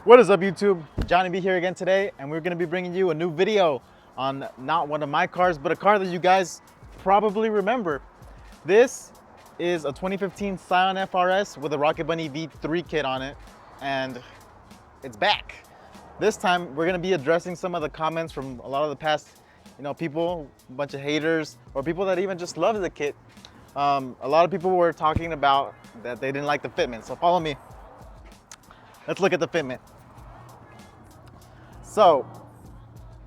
What is up, YouTube? Johnny B here again today, and we're gonna be bringing you a new video on not one of my cars, but a car that you guys probably remember. This is a 2015 Scion FRS with a Rocket Bunny V3 kit on it, and it's back. This time, we're gonna be addressing some of the comments from a lot of the past, people, a bunch of haters, or people that even just love the kit. A lot of people were talking about that they didn't like the fitment, so follow me. Let's look at the fitment. So,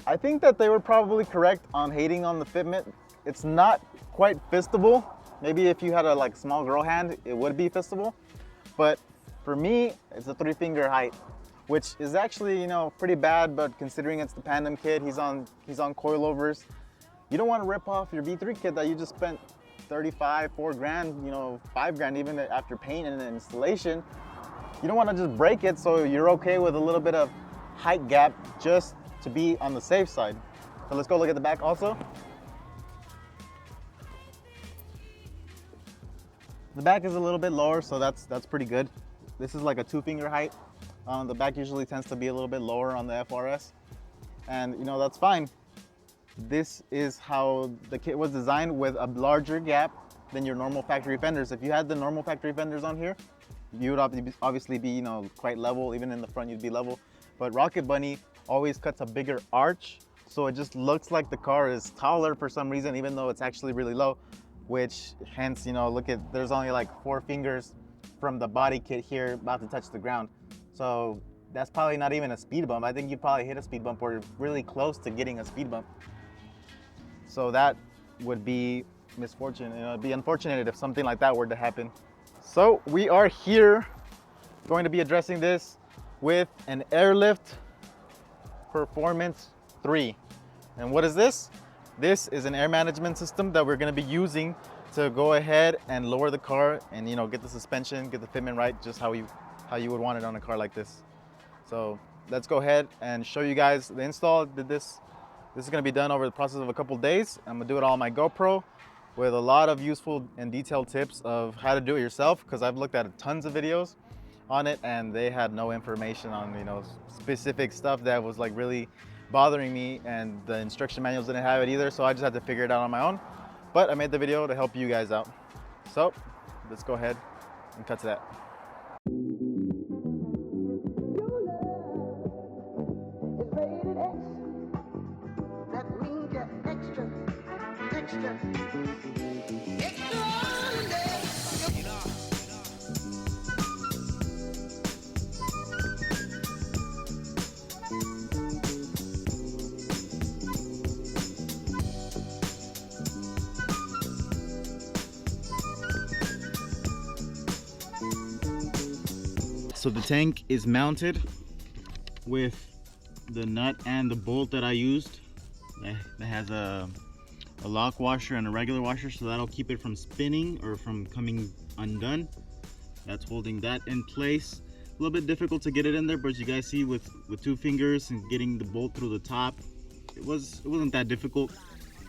I think that they were probably correct on hating on the fitment. It's not quite fistable. Maybe if you had a small girl hand, it would be fistable. But for me, it's a 3-finger height, which is actually, pretty bad, but considering it's the Pandem kit, he's on coilovers. You don't want to rip off your V3 kit that you just spent 35, 4 grand, 5 grand even after paint and installation. You don't want to just break it, so you're okay with a little bit of height gap just to be on the safe side. So let's go look at the back also. The back is a little bit lower, so that's pretty good. This is like a 2-finger height. The back usually tends to be a little bit lower on the FRS, and that's fine. This is how the kit was designed, with a larger gap than your normal factory fenders. If you had the normal factory fenders on here, you would obviously be quite level. Even in the front, you'd be level. But Rocket Bunny always cuts a bigger arch, so it just looks like the car is taller for some reason, even though it's actually really low, which hence, look at, there's only like 4 fingers from the body kit here about to touch the ground. So that's probably not even a speed bump. I think you probably hit a speed bump or really close to getting a speed bump. So that would be misfortune. It'd be unfortunate if something like that were to happen. So we are here going to be addressing this with an Airlift Performance 3. And what is this? This is an air management system that we're going to be using to go ahead and lower the car and get the suspension, get the fitment right, just how you would want it on a car like this. So let's go ahead and show you guys the install. This is going to be done over the process of a couple days. I'm going to do it all on my GoPro with a lot of useful and detailed tips of how to do it yourself, because I've looked at tons of videos on it and they had no information on specific stuff that was really bothering me, and the instruction manuals didn't have it either, so I just had to figure it out on my own. But I made the video to help you guys out. So let's go ahead and cut to that. So the tank is mounted with the nut and the bolt that I used. It has a lock washer and a regular washer, so that'll keep it from spinning or from coming undone. That's holding that in place. A little bit difficult to get it in there, but as you guys see, with 2 fingers and getting the bolt through the top, it wasn't that difficult.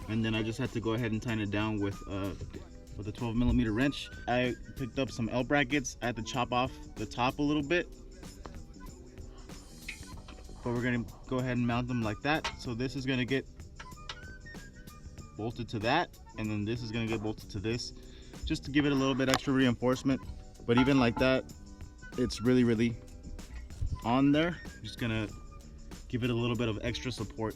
And then I just had to go ahead and tighten it down with a 12mm wrench. I picked up some L brackets. I had to chop off the top a little bit, but we're gonna go ahead and mount them like that. So this is gonna get bolted to that, and then this is gonna get bolted to this, just to give it a little bit extra reinforcement. But even like that, it's really on there. I'm just gonna give it a little bit of extra support.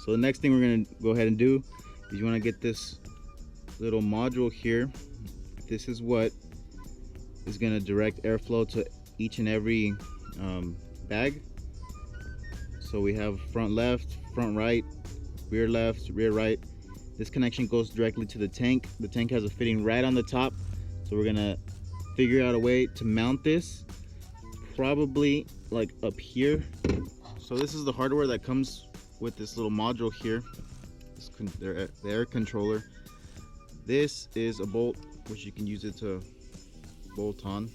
So the next thing we're going to go ahead and do is you want to get this little module here. This is what is going to direct airflow to each and every bag. So we have front left, front right, rear left, rear right. This connection goes directly to the tank. The tank has a fitting right on the top. So we're going to figure out a way to mount this, probably like up here. So this is the hardware that comes with this little module here, the air controller. This is a bolt which you can use it to bolt on.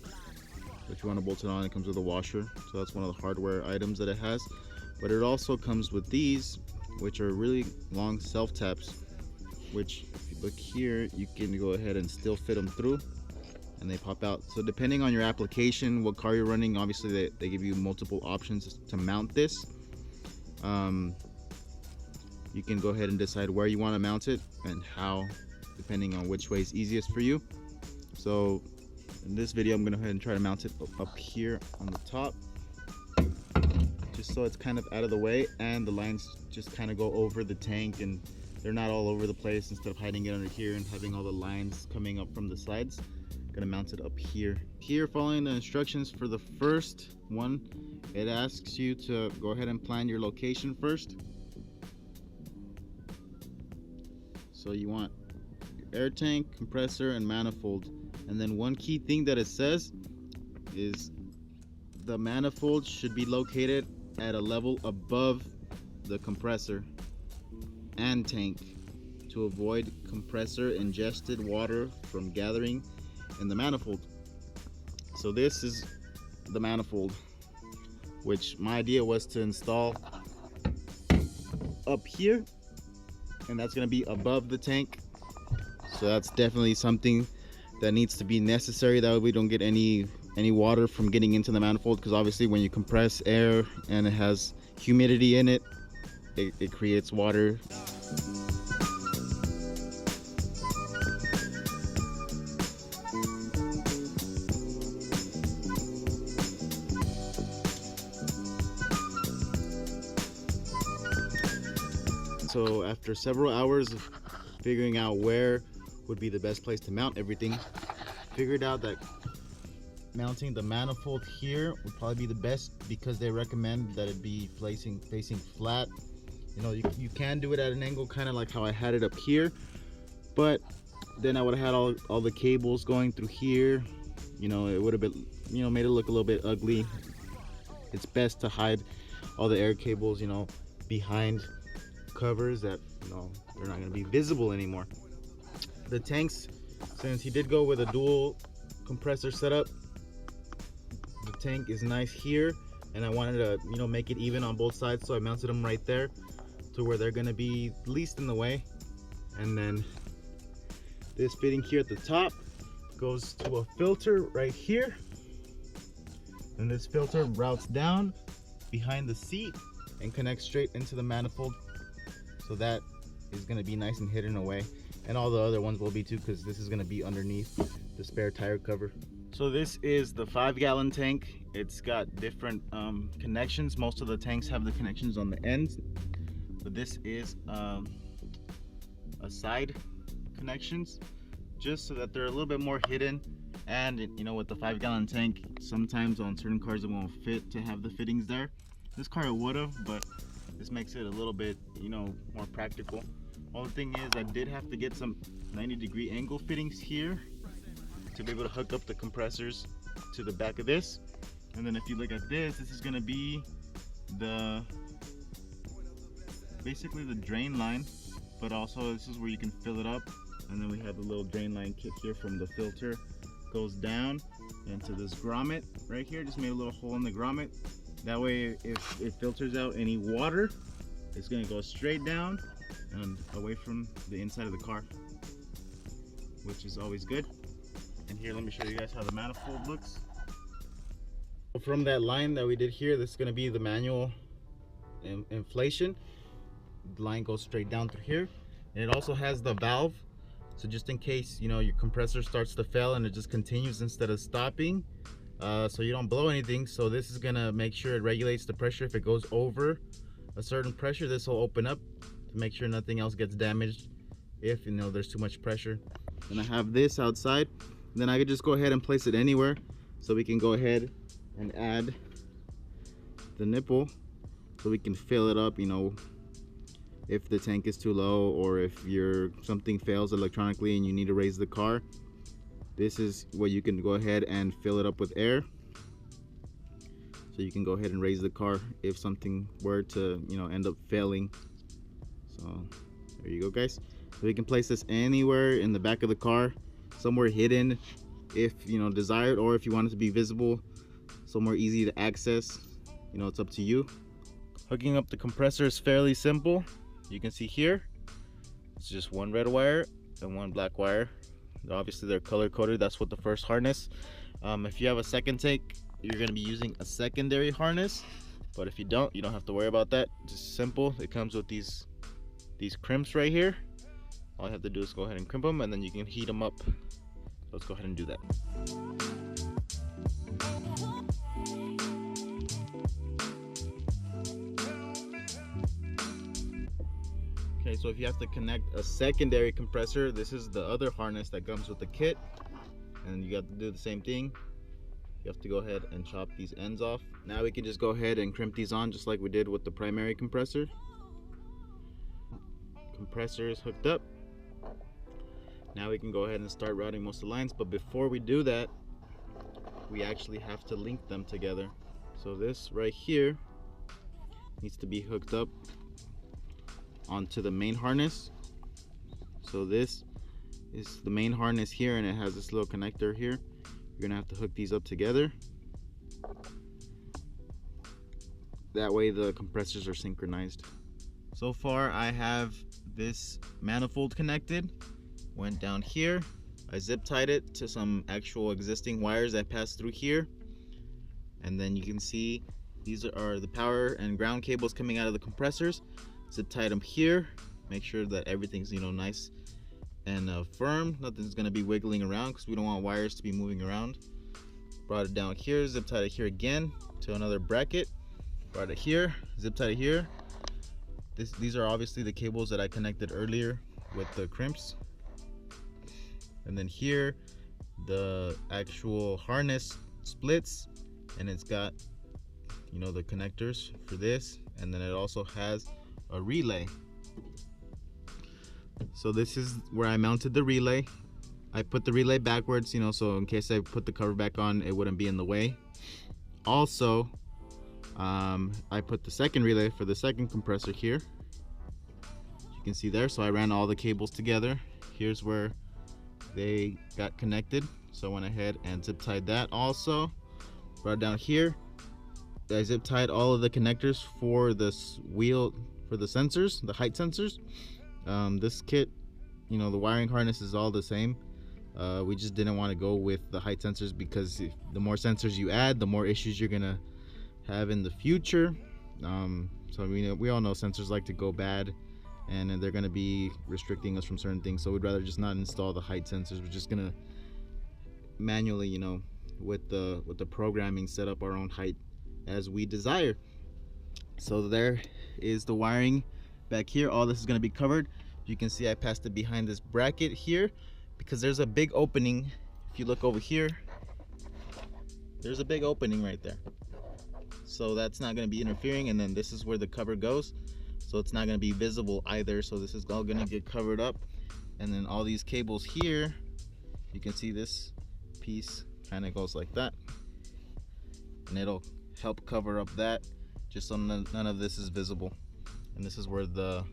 if you want to bolt it on, it comes with a washer. So that's one of the hardware items that it has. But it also comes with these, which are really long self taps, which if you look here, you can go ahead and still fit them through and they pop out. So depending on your application, what car you're running, obviously they give you multiple options to mount this. You can go ahead and decide where you want to mount it and how, depending on which way is easiest for you. So in this video, I'm going to go ahead and try to mount it up here on the top, just so it's kind of out of the way and the lines just kind of go over the tank and they're not all over the place. Instead of hiding it under here and having all the lines coming up from the sides, I'm going to mount it up here. Here, following the instructions for the first one, it asks you to go ahead and plan your location first. So you want your air tank, compressor, and manifold. And then one key thing that it says is the manifold should be located at a level above the compressor and tank to avoid compressor ingested water from gathering in the manifold. So this is the manifold, which my idea was to install up here, and that's going to be above the tank. So that's definitely something that needs to be necessary, that way we don't get any water from getting into the manifold, because obviously when you compress air and it has humidity in it, it creates water. So after several hours of figuring out where would be the best place to mount everything, figured out that mounting the manifold here would probably be the best, because they recommend that it be facing flat. You know, you can do it at an angle, kind of like how I had it up here, but then I would have had all the cables going through here. You know, it would have been, you know, made it look a little bit ugly. It's best to hide all the air cables, you know, behind covers that, you know, they're not going to be visible anymore. The tanks, since he did go with a dual compressor setup, the tank is nice here, and I wanted to, you know, make it even on both sides, so I mounted them right there to where they're going to be least in the way. And then this fitting here at the top goes to a filter right here, and this filter routes down behind the seat and connects straight into the manifold. So that is going to be nice and hidden away, and all the other ones will be too, because this is going to be underneath the spare tire cover. So this is the 5-gallon tank. It's got different connections. Most of the tanks have the connections on the ends, but this is a side connections, just so that they're a little bit more hidden. And you know, with the 5-gallon tank, sometimes on certain cars it won't fit to have the fittings there. This car it would have, but this makes it a little bit, you know, more practical. Only thing is, I did have to get some 90-degree angle fittings here to be able to hook up the compressors to the back of this. And then if you look at this, this is going to be basically the drain line, but also this is where you can fill it up. And then we have a little drain line kit here from the filter, goes down into this grommet right here. Just made a little hole in the grommet. That way, if it filters out any water, it's going to go straight down and away from the inside of the car, which is always good. And here, let me show you guys how the manifold looks. From that line that we did here, this is going to be the manual inflation. The line goes straight down through here, and it also has the valve. So just in case, you know, your compressor starts to fail and it just continues instead of stopping, so you don't blow anything. So this is gonna make sure it regulates the pressure. If it goes over a certain pressure, this will open up to make sure nothing else gets damaged if, you know, there's too much pressure. And I have this outside, then I could just go ahead and place it anywhere. So we can go ahead and add the nipple so we can fill it up, you know, if the tank is too low, or if something fails electronically and you need to raise the car. This is where you can go ahead and fill it up with air, so you can go ahead and raise the car if something were to, you know, end up failing. So there you go, guys. So we can place this anywhere in the back of the car, somewhere hidden if, you know, desired, or if you want it to be visible so more easy to access. You know, it's up to you. Hooking up the compressor is fairly simple. You can see here, it's just one red wire and one black wire. Obviously they're color coded, that's what the first harness. If you have a second tank, you're gonna be using a secondary harness, but if you don't have to worry about that. Just simple. It comes with these crimps right here. All you have to do is go ahead and crimp them, and then you can heat them up. Let's go ahead and do that. Okay, so if you have to connect a secondary compressor, this is the other harness that comes with the kit, and you got to do the same thing. You have to go ahead and chop these ends off. Now we can just go ahead and crimp these on just like we did with the primary compressor. Compressor is hooked up. Now we can go ahead and start routing most of the lines, but before we do that, we actually have to link them together. So this right here needs to be hooked up onto the main harness. So this is the main harness here, and it has this little connector here. You're gonna have to hook these up together. That way the compressors are synchronized. So far I have this manifold connected. Went down here, I zip tied it to some actual existing wires that pass through here, and then you can see these are the power and ground cables coming out of the compressors. Zip tied them here, make sure that everything's nice and firm. Nothing's gonna be wiggling around because we don't want wires to be moving around. Brought it down here, zip tied it here again to another bracket. Brought it here, zip tied it here. These are obviously the cables that I connected earlier with the crimps. And then here the actual harness splits, and it's got the connectors for this, and then it also has a relay. So this is where I mounted the relay. I put the relay backwards, so in case I put the cover back on, it wouldn't be in the way. Also, I put the second relay for the second compressor here. You can see there. So I ran all the cables together. Here's where they got connected. So I went ahead and zip tied that also. Brought it down here. I zip tied all of the connectors for this wheel, for the sensors, the height sensors. This kit, the wiring harness is all the same. We just didn't want to go with the height sensors because the more sensors you add, the more issues you're gonna have in the future. So we all know sensors like to go bad, and they're gonna be restricting us from certain things. So we'd rather just not install the height sensors. We're just gonna manually, with the programming, set up our own height as we desire. So there is the wiring back here. All this is going to be covered. You can see I passed it behind this bracket here because there's a big opening. If you look over here, there's a big opening right there, so that's not going to be interfering. And then this is where the cover goes, so it's not going to be visible either. So this is all going to get covered up, and then all these cables here, you can see this piece kind of goes like that, and it'll help cover up that just so none of this is visible. And this is where the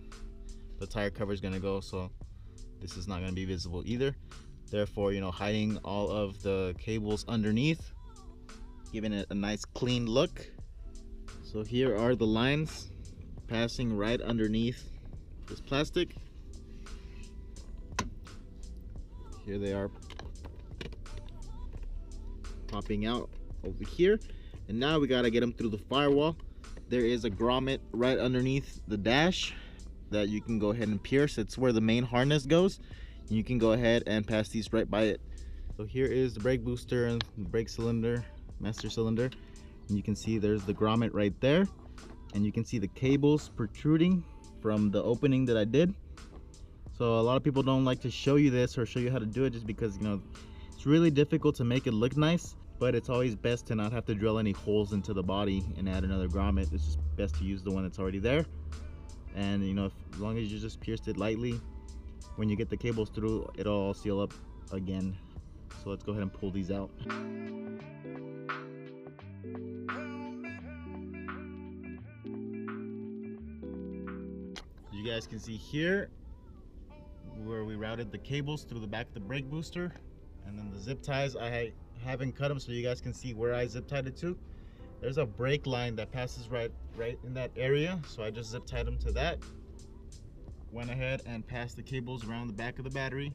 tire cover is going to go, so this is not going to be visible either. Therefore, hiding all of the cables underneath, giving it a nice clean look. So here are the lines passing right underneath this plastic. Here they are popping out over here, and now we got to get them through the firewall. There is a grommet right underneath the dash that you can go ahead and pierce. It's where the main harness goes. You can go ahead and pass these right by it. So here is the brake booster and brake cylinder, master cylinder, and you can see there's the grommet right there, and you can see the cables protruding from the opening that I did. So a lot of people don't like to show you this or show you how to do it, just because it's really difficult to make it look nice. But it's always best to not have to drill any holes into the body and add another grommet. It's just best to use the one that's already there. And as long as you just pierced it lightly, when you get the cables through, it'll all seal up again. So let's go ahead and pull these out. You guys can see here where we routed the cables through the back of the brake booster, and then the zip ties, I haven't cut them so you guys can see where I zip tied it to. there's a brake line that passes right in that area. So I just zip tied them to that. Went ahead and passed the cables around the back of the battery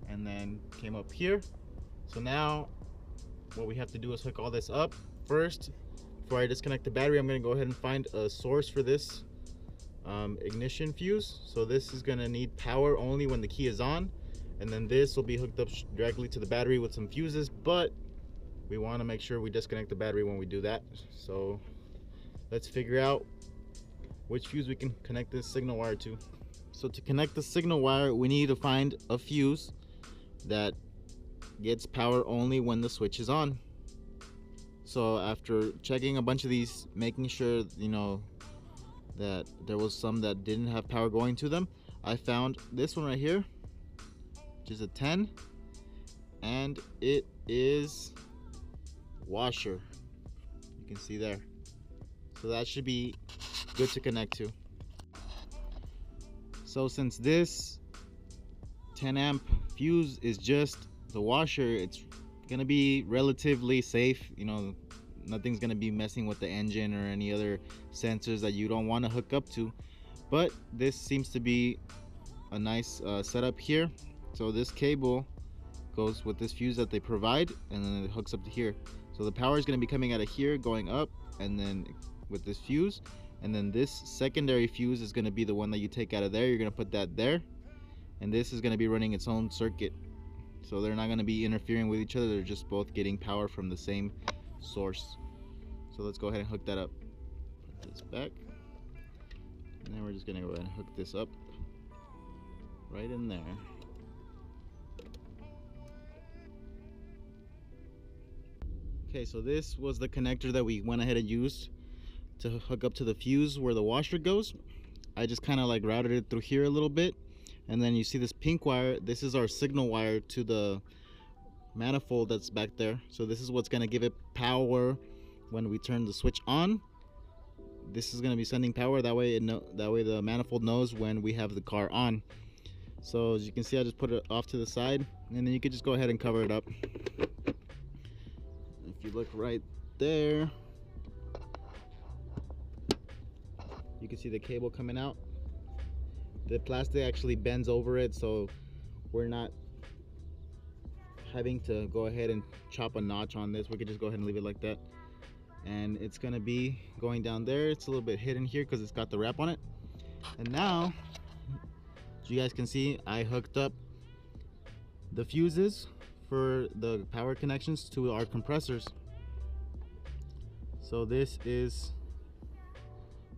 and then came up here. So now what we have to do is hook all this up. First, before I disconnect the battery, I'm going to go ahead and find a source for this ignition fuse. So this is going to need power only when the key is on, and then this will be hooked up directly to the battery with some fuses, but we want to make sure we disconnect the battery when we do that. So let's figure out which fuse we can connect this signal wire to. So to connect the signal wire, we need to find a fuse that gets power only when the switch is on. So after checking a bunch of these, making sure, you know, that there was some that didn't have power going to them, I found this one right here, which is a 10, and it is washer. You can see there. So that should be good to connect to. So since this 10 amp fuse is just the washer, it's gonna be relatively safe. You know, nothing's gonna be messing with the engine or any other sensors that you don't want to hook up to. But this seems to be a nice setup here. So this cable goes with this fuse that they provide, and then it hooks up to here. So the power is going to be coming out of here, going up, and then with this fuse, and then this secondary fuse is going to be the one that you take out of there. You're going to put that there, and this is going to be running its own circuit. So they're not going to be interfering with each other. They're just both getting power from the same source. So let's go ahead and hook that up. Put this back, and then we're just going to go ahead and hook this up right in there. Okay, so this was the connector that we went ahead and used to hook up to the fuse where the washer goes. I just kind of like routed it through here a little bit, and then you see this pink wire. This is our signal wire to the manifold that's back there. So this is what's going to give it power when we turn the switch on. This is going to be sending power. That way the manifold knows when we have the car on. So as you can see, I just put it off to the side, and then you could just go ahead and cover it up. If you look right there, you can see the cable coming out. The plastic actually bends over it, so we're not having to go ahead and chop a notch on this. We could just go ahead and leave it like that, and it's gonna be going down there. It's a little bit hidden here because it's got the wrap on it. And now, as you guys can see, I hooked up the fuses for the power connections to our compressors. So this is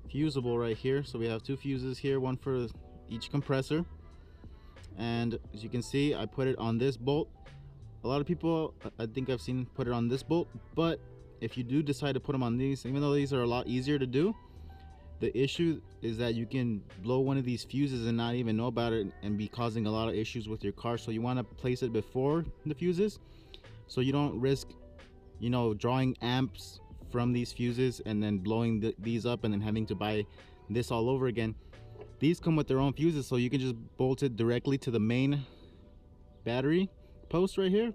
fusible right here. So we have two fuses here, one for each compressor, and as you can see, I put it on this bolt. A lot of people, I think I've seen, put it on this bolt, but if you do decide to put them on these, even though these are a lot easier to do, the issue is that you can blow one of these fuses and not even know about it and be causing a lot of issues with your car. So you want to place it before the fuses so you don't risk, you know, drawing amps from these fuses and then blowing these up and then having to buy this all over again. These come with their own fuses, so you can just bolt it directly to the main battery post right here.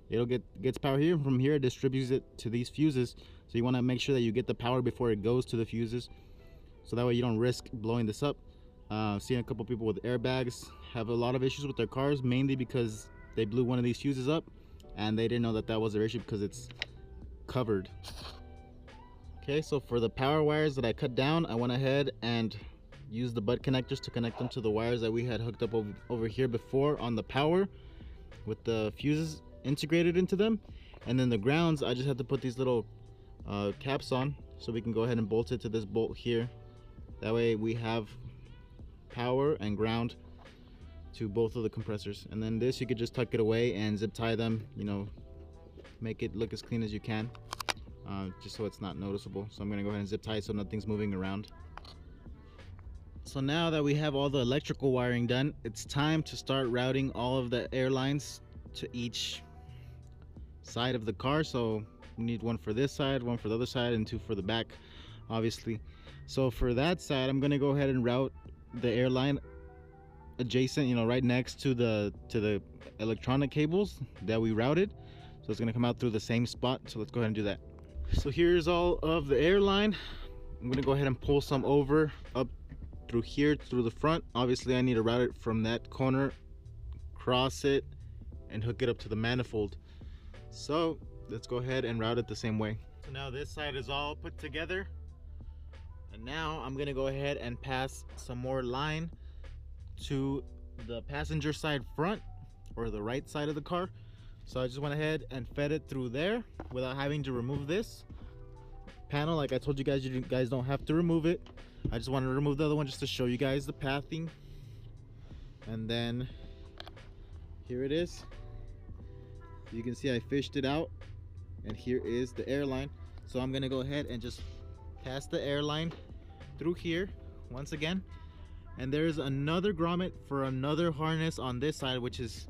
It'll gets power here. From here it distributes it to these fuses. So you want to make sure that you get the power before it goes to the fuses, so that way you don't risk blowing this up. Seeing a couple people with airbags have a lot of issues with their cars, mainly because they blew one of these fuses up and they didn't know that that was their issue because it's covered. Okay, so for the power wires that I cut down, I went ahead and used the butt connectors to connect them to the wires that we had hooked up over here before on the power, with the fuses integrated into them. And then the grounds, I just had to put these little caps on so we can go ahead and bolt it to this bolt here. That way we have power and ground to both of the compressors. And then this, you could just tuck it away and zip tie them, you know, make it look as clean as you can, just so it's not noticeable. So I'm gonna go ahead and zip tie so nothing's moving around. So now that we have all the electrical wiring done, it's time to start routing all of the air lines to each side of the car. So we need one for this side, one for the other side, and two for the back, obviously. So for that side, I'm gonna go ahead and route the air line adjacent, you know, right next to the electronic cables that we routed. So it's gonna come out through the same spot. So let's go ahead and do that. So here's all of the airline. I'm gonna go ahead and pull some over up through here through the front. Obviously I need to route it from that corner, cross it, and hook it up to the manifold. So let's go ahead and route it the same way. So now this side is all put together, and now I'm gonna go ahead and pass some more line to the passenger side front, or the right side of the car. So I just went ahead and fed it through there without having to remove this panel. Like I told you guys don't have to remove it. I just wanted to remove the other one just to show you guys the pathing. And then here it is. You can see I fished it out, and here is the airline. So I'm gonna go ahead and just pass the airline through here once again. And there's another grommet for another harness on this side, which is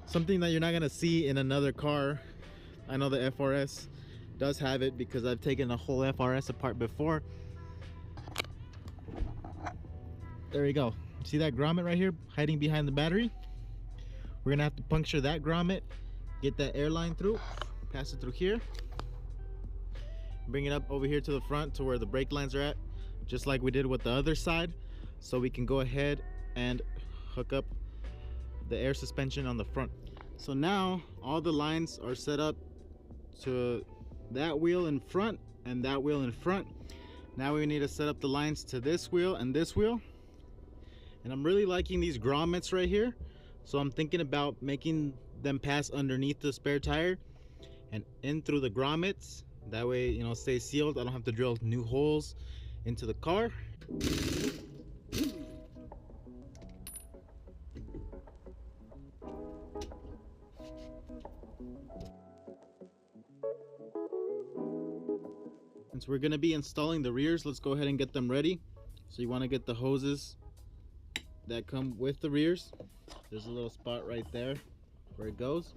something that you're not gonna see in another car. I know the FRS does have it because I've taken a whole FRS apart before. There you go. See that grommet right here hiding behind the battery? We're gonna have to puncture that grommet, get that airline through, pass it through here, bring it up over here to the front to where the brake lines are at, just like we did with the other side, so we can go ahead and hook up the air suspension on the front. So now all the lines are set up to that wheel in front and that wheel in front. Now we need to set up the lines to this wheel and this wheel. And I'm really liking these grommets right here, so I'm thinking about making them pass underneath the spare tire and in through the grommets. That way, you know, stay sealed. I don't have to drill new holes into the car. Since we're gonna be installing the rears, let's go ahead and get them ready. So you want to get the hoses that come with the rears. There's a little spot right there where it goes.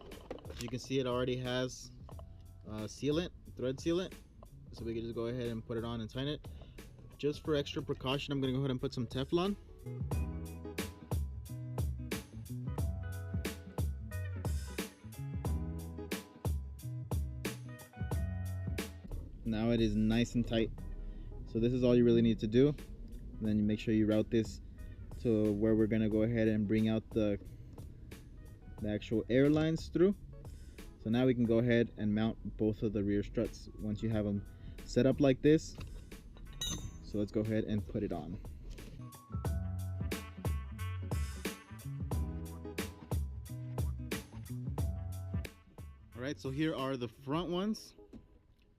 As you can see, it already has sealant, thread sealant, so we can just go ahead and put it on and tighten it. Just for extra precaution, I'm gonna go ahead and put some Teflon. Now it is nice and tight. So this is all you really need to do. And then you make sure you route this to where we're gonna go ahead and bring out the actual air lines through. So now we can go ahead and mount both of the rear struts once you have them set up like this. So let's go ahead and put it on. All right, so here are the front ones.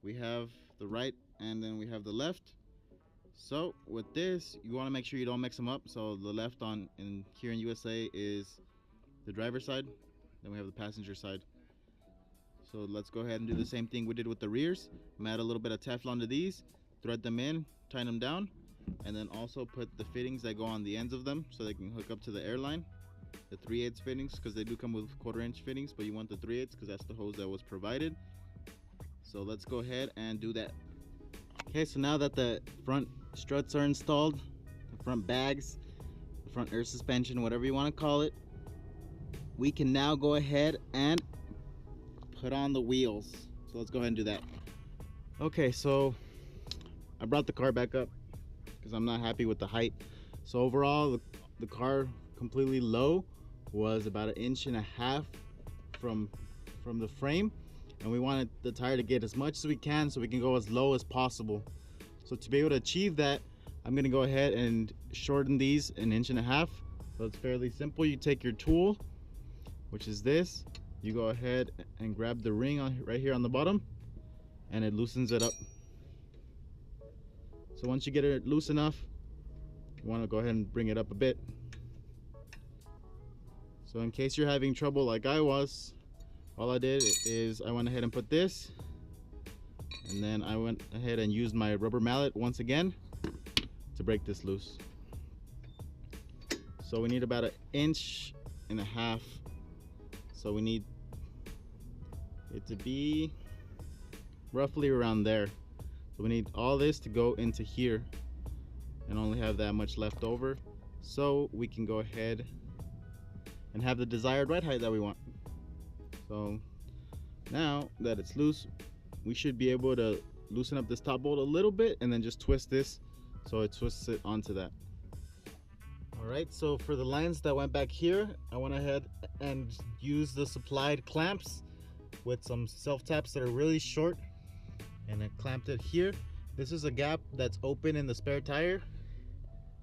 We have the right and then we have the left. So with this, you want to make sure you don't mix them up. So the left on here in USA is the driver's side, then we have the passenger side. So let's go ahead and do the same thing we did with the rears. Add a little bit of Teflon to these, thread them in, tighten them down, and then also put the fittings that go on the ends of them so they can hook up to the airline. The 3/8 fittings, because they do come with 1/4" fittings, but you want the 3/8 because that's the hose that was provided. So let's go ahead and do that. Okay, so now that the front struts are installed, the front bags, the front air suspension, whatever you want to call it, we can now go ahead and put on the wheels. So let's go ahead and do that. Okay, so I brought the car back up because I'm not happy with the height. So overall, the car completely low was about 1.5 inches from the frame, and we wanted the tire to get as much as we can so we can go as low as possible. So to be able to achieve that, I'm gonna go ahead and shorten these 1.5 inches. So it's fairly simple. You take your tool, which is this, you go ahead and grab the ring on right here on the bottom, and it loosens it up. So once you get it loose enough, you want to go ahead and bring it up a bit. So in case you're having trouble like I was, all I did is I went ahead and put this, and then I went ahead and used my rubber mallet once again to break this loose. So we need about 1.5 inches. So we need it to be roughly around there. So we need all this to go into here and only have that much left over, so we can go ahead and have the desired ride height that we want. So now that it's loose, we should be able to loosen up this top bolt a little bit and then just twist this so it twists it onto that. All right, so for the lines that went back here, I went ahead and used the supplied clamps with some self-taps that are really short, and I clamped it here. This is a gap that's open in the spare tire.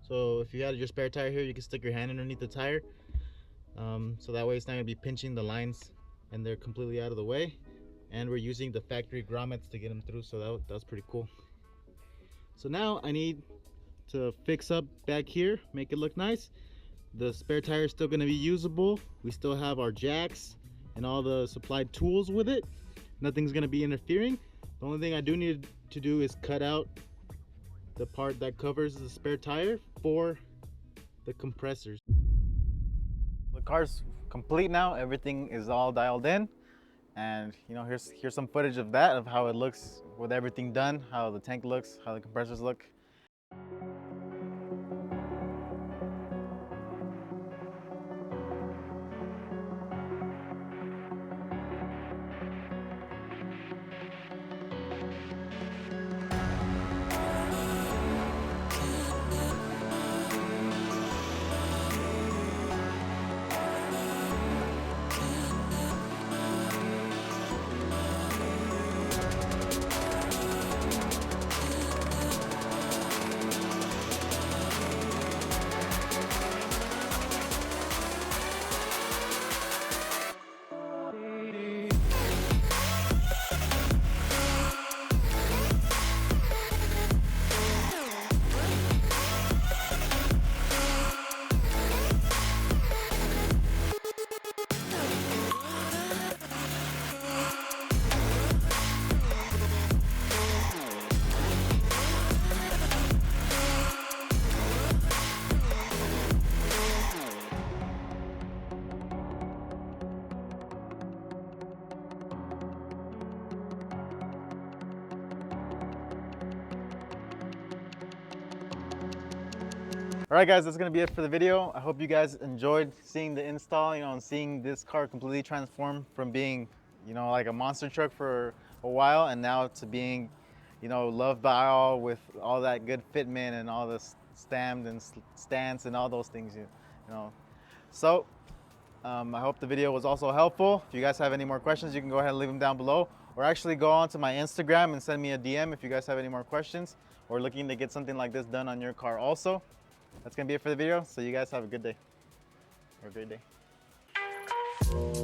So if you had your spare tire here, you can stick your hand underneath the tire. So that way it's not gonna be pinching the lines and they're completely out of the way. And we're using the factory grommets to get them through, so that's pretty cool. So now I need to fix up back here, make it look nice. The spare tire is still gonna be usable. We still have our jacks and all the supplied tools with it. Nothing's gonna be interfering. The only thing I do need to do is cut out the part that covers the spare tire for the compressors. The car's complete now. Everything is all dialed in, and you know, here's some footage of that, of how it looks with everything done, how the tank looks, how the compressors look. All right, guys, that's gonna be it for the video. I hope you guys enjoyed seeing the install, you know, and seeing this car completely transform from being, you know, like a monster truck for a while, and now to being, you know, loved by all, with all that good fitment and all the stamped and stance and all those things, you know. So I hope the video was also helpful. If you guys have any more questions, you can go ahead and leave them down below, or actually go on to my Instagram and send me a DM if you guys have any more questions or looking to get something like this done on your car also. That's gonna be it for the video. So you guys have a good day or a great day.